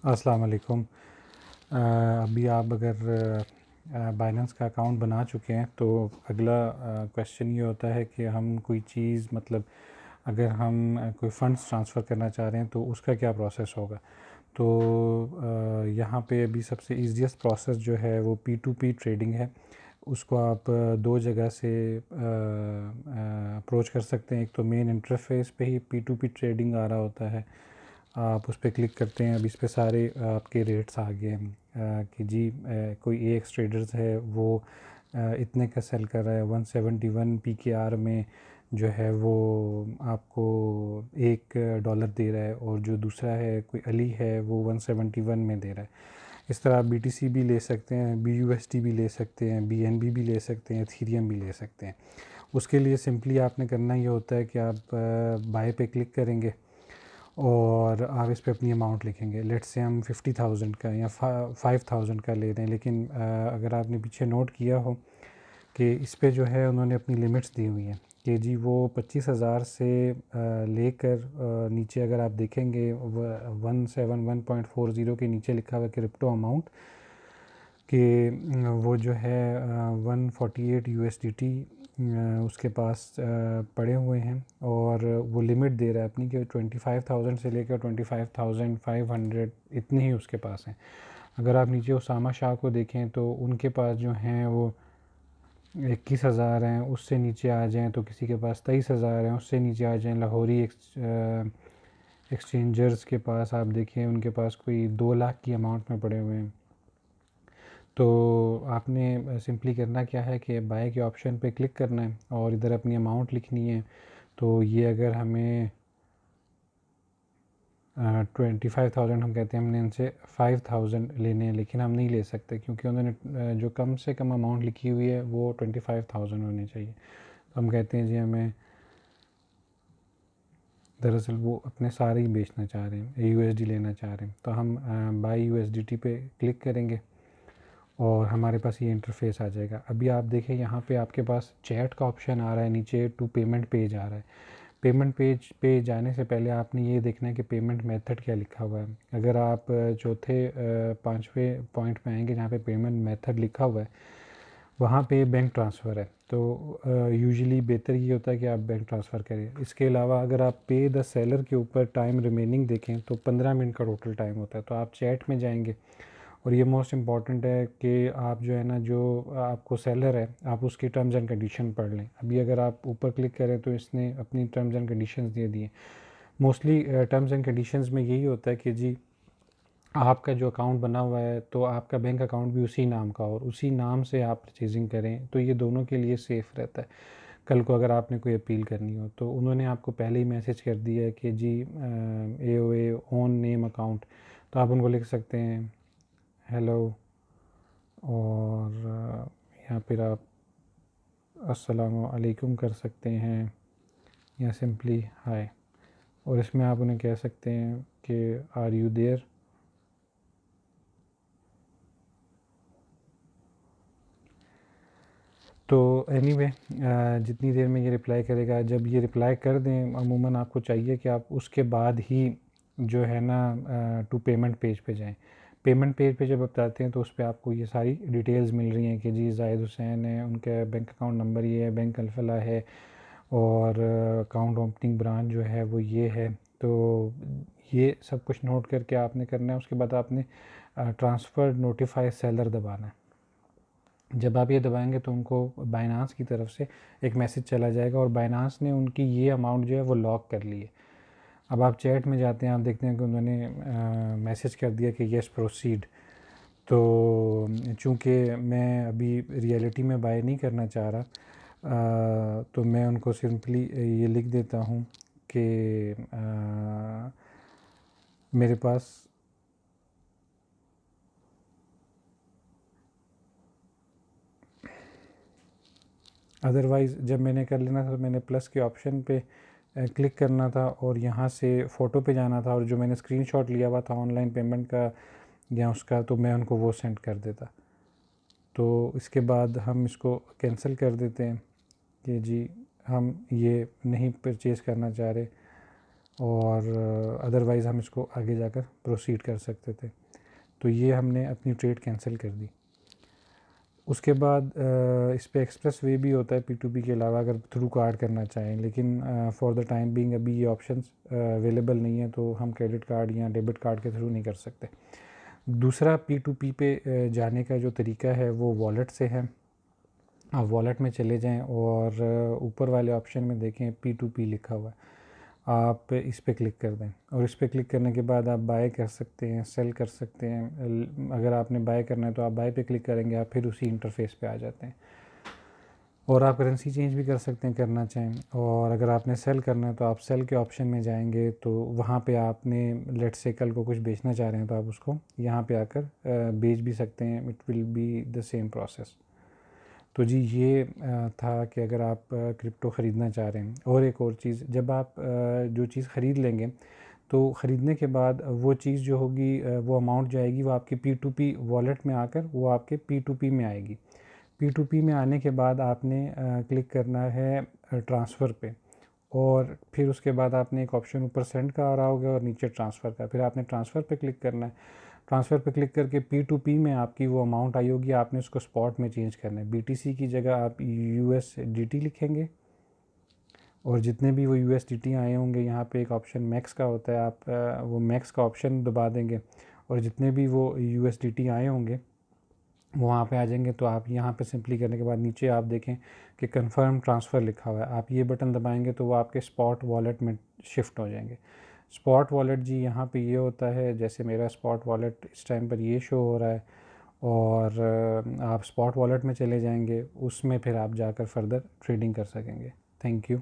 अस्सलाम वालेकुम। अभी आप अगर बाइनेंस का अकाउंट बना चुके हैं तो अगला क्वेश्चन ये होता है कि हम कोई चीज़ मतलब अगर हम कोई फ़ंड्स ट्रांसफ़र करना चाह रहे हैं तो उसका क्या प्रोसेस होगा। तो यहाँ पे अभी सबसे ईज़ीएस्ट प्रोसेस जो है वो P2P ट्रेडिंग है। उसको आप दो जगह से अप्रोच कर सकते हैं। एक तो मेन इंटरफेस पे ही P2P ट्रेडिंग आ रहा होता है, आप उस पर क्लिक करते हैं। अब इस पे सारे आपके रेट्स आ गए हैं कि जी कोई AX ट्रेडर्स है वो इतने का सेल कर रहा है, 171 PKR में जो है वो आपको $1 दे रहा है, और जो दूसरा है कोई अली है वो 171 में दे रहा है। इस तरह आप BTC भी ले सकते हैं, BUSD भी ले सकते हैं, BNB भी ले सकते हैं, एथीरियम भी ले सकते हैं। उसके लिए सिंपली आपने करना ये होता है कि आप बाय पे क्लिक करेंगे और आप इस पे अपनी अमाउंट लिखेंगे। लेट्स से हम 50,000 का या 5,000 का ले रहे हैं, लेकिन अगर आपने पीछे नोट किया हो कि इस पे जो है उन्होंने अपनी लिमिट्स दी हुई हैं कि जी वो 25,000 से लेकर नीचे अगर आप देखेंगे 171.40 के नीचे लिखा हुआ है क्रिप्टो अमाउंट कि वो जो है 148 USDT उसके पास पड़े हुए हैं, और वो लिमिट दे रहा है अपनी कि 25,000 से लेकर 25,500 इतनी ही उसके पास हैं। अगर आप नीचे उसामा शाह को देखें तो उनके पास जो हैं वो 21,000 हैं, उससे नीचे आ जाएं तो किसी के पास 23,000 हैं, उससे नीचे आ जाएं लाहौरी एक्सचेंजर्स के पास आप देखें उनके पास कोई 2 लाख की अमाउंट में पड़े हुए हैं। तो आपने सिंपली करना क्या है कि बाय के ऑप्शन पे क्लिक करना है और इधर अपनी अमाउंट लिखनी है। तो ये अगर हमें 25,000 हम कहते हैं, हमने उनसे 5,000 लेने हैं, लेकिन हम नहीं ले सकते क्योंकि उन्होंने जो कम से कम अमाउंट लिखी हुई है वो 25,000 होनी चाहिए। तो हम कहते हैं जी हमें, दरअसल वो अपने सारे ही बेचना चाह रहे हैं, USD लेना चाह रहे हैं, तो हम बाय USDT पे क्लिक करेंगे और हमारे पास ये इंटरफेस आ जाएगा। अभी आप देखें यहाँ पे आपके पास चैट का ऑप्शन आ रहा है, नीचे टू पेमेंट पेज आ रहा है। पेमेंट पेज पे जाने से पहले आपने ये देखना है कि पेमेंट मेथड क्या लिखा हुआ है। अगर आप चौथे पाँचवें पॉइंट में आएंगे जहाँ पे पेमेंट मेथड लिखा हुआ है वहाँ पे बैंक ट्रांसफ़र है, तो यूजुअली बेहतर ये होता है कि आप बैंक ट्रांसफ़र करें। इसके अलावा अगर आप पे द सेलर के ऊपर टाइम रिमेनिंग देखें तो 15 मिनट का टोटल टाइम होता है। तो आप चैट में जाएंगे और ये मोस्ट इम्पॉर्टेंट है कि आप जो है ना, जो आपको सेलर है आप उसकी टर्म्स एंड कंडीशन पढ़ लें। अभी अगर आप ऊपर क्लिक करें तो इसने अपनी टर्म्स एंड कंडीशंस दे दिए। मोस्टली टर्म्स एंड कंडीशंस में यही होता है कि जी आपका जो अकाउंट बना हुआ है तो आपका बैंक अकाउंट भी उसी नाम का और उसी नाम से आप परचेजिंग करें, तो ये दोनों के लिए सेफ़ रहता है। कल को अगर आपने कोई अपील करनी हो तो उन्होंने आपको पहले ही मैसेज कर दिया है कि जी AOA ऑन नेम अकाउंट, तो आप उनको लिख सकते हैं हेलो, और या फिर आप अस्सलाम वालेकुम कर सकते हैं या सिंपली हाय, और इसमें आप उन्हें कह सकते हैं कि आर यू देयर। तो एनीवे जितनी देर में ये रिप्लाई करेगा, जब ये रिप्लाई कर दें अमूमन आपको चाहिए कि आप उसके बाद ही जो है ना टू पेमेंट पेज पे जाएं। पेमेंट पेज पे जब आप जाते हैं तो उस पर आपको ये सारी डिटेल्स मिल रही हैं कि जी जाहिद हुसैन है, उनका बैंक अकाउंट नंबर ये है, बैंक अल्फला है, और अकाउंट ओपनिंग ब्रांच जो है वो ये है। तो ये सब कुछ नोट करके आपने करना है। उसके बाद आपने ट्रांसफ़र नोटिफाई सेलर दबाना है। जब आप ये दबाएंगे तो उनको बाइनांस की तरफ से एक मैसेज चला जाएगा और बाइनांस ने उनकी ये अमाउंट जो है वो लॉक कर ली है। अब आप चैट में जाते हैं, आप देखते हैं कि उन्होंने मैसेज कर दिया कि यस प्रोसीड। तो चूँकि मैं अभी रियलिटी में बाय नहीं करना चाह रहा, तो मैं उनको सिंपली ये लिख देता हूँ कि मेरे पास अदरवाइज़ जब मैंने कर लेना था तो मैंने प्लस के ऑप्शन पे क्लिक करना था और यहाँ से फ़ोटो पे जाना था, और जो मैंने स्क्रीनशॉट लिया हुआ था ऑनलाइन पेमेंट का या उसका, तो मैं उनको वो सेंड कर देता। तो इसके बाद हम इसको कैंसिल कर देते हैं कि जी हम ये नहीं परचेज़ करना चाह रहे। और अदरवाइज़ हम इसको आगे जाकर प्रोसीड कर सकते थे। तो ये हमने अपनी ट्रेड कैंसिल कर दी। उसके बाद इस पे एक्सप्रेस वे भी होता है P2P के अलावा, अगर थ्रू कार्ड करना चाहें, लेकिन फॉर द टाइम बीइंग अभी ये ऑप्शंस अवेलेबल नहीं है, तो हम क्रेडिट कार्ड या डेबिट कार्ड के थ्रू नहीं कर सकते। दूसरा P2P पे जाने का जो तरीका है वो वॉलेट से है। आप वॉलेट में चले जाएं और ऊपर वाले ऑप्शन में देखें P2P लिखा हुआ है, आप इस पे क्लिक कर दें और इस पे क्लिक करने के बाद आप बाय कर सकते हैं, सेल कर सकते हैं। अगर आपने बाय करना है तो आप बाय पे क्लिक करेंगे, आप फिर उसी इंटरफेस पे आ जाते हैं और आप करेंसी चेंज भी कर सकते हैं करना चाहें। और अगर आपने सेल करना है तो आप सेल के ऑप्शन में जाएंगे, तो वहाँ पे आपने लेट्स से कल को कुछ बेचना चाह रहे हैं तो आप उसको यहाँ पे आकर बेच भी सकते हैं। It will be the same process. तो जी ये था कि अगर आप क्रिप्टो ख़रीदना चाह रहे हैं। और एक और चीज़, जब आप जो चीज़ ख़रीद लेंगे तो ख़रीदने के बाद वो चीज़ जो होगी, वो अमाउंट जो आएगी वो आपके P2P वॉलेट में आकर वो आपके P2P में आएगी। P2P में आने के बाद आपने क्लिक करना है ट्रांसफ़र पे, और फिर उसके बाद आपने एक ऑप्शन ऊपर सेंड का आ रहा होगा और नीचे ट्रांसफ़र का, फिर आपने ट्रांसफ़र पे क्लिक करना है। ट्रांसफ़र पे क्लिक करके P2P में आपकी वो अमाउंट आई होगी, आपने उसको स्पॉट में चेंज करना है। BTC की जगह आप USDT लिखेंगे और जितने भी वो USDT आए होंगे, यहाँ पे एक ऑप्शन मैक्स का होता है, आप वो मैक्स का ऑप्शन दबा देंगे और जितने भी वो USDT आए होंगे वो वहाँ पे आ जाएंगे। तो आप यहाँ पे सिंपली करने के बाद नीचे आप देखें कि कंफर्म ट्रांसफ़र लिखा हुआ है, आप ये बटन दबाएंगे तो वो आपके स्पॉट वॉलेट में शिफ्ट हो जाएंगे। स्पॉट वॉलेट जी यहाँ पे ये होता है, जैसे मेरा स्पॉट वॉलेट इस टाइम पर ये शो हो रहा है, और आप स्पॉट वॉलेट में चले जाएंगे, उसमें फिर आप जाकर फर्दर ट्रेडिंग कर सकेंगे। Thank you.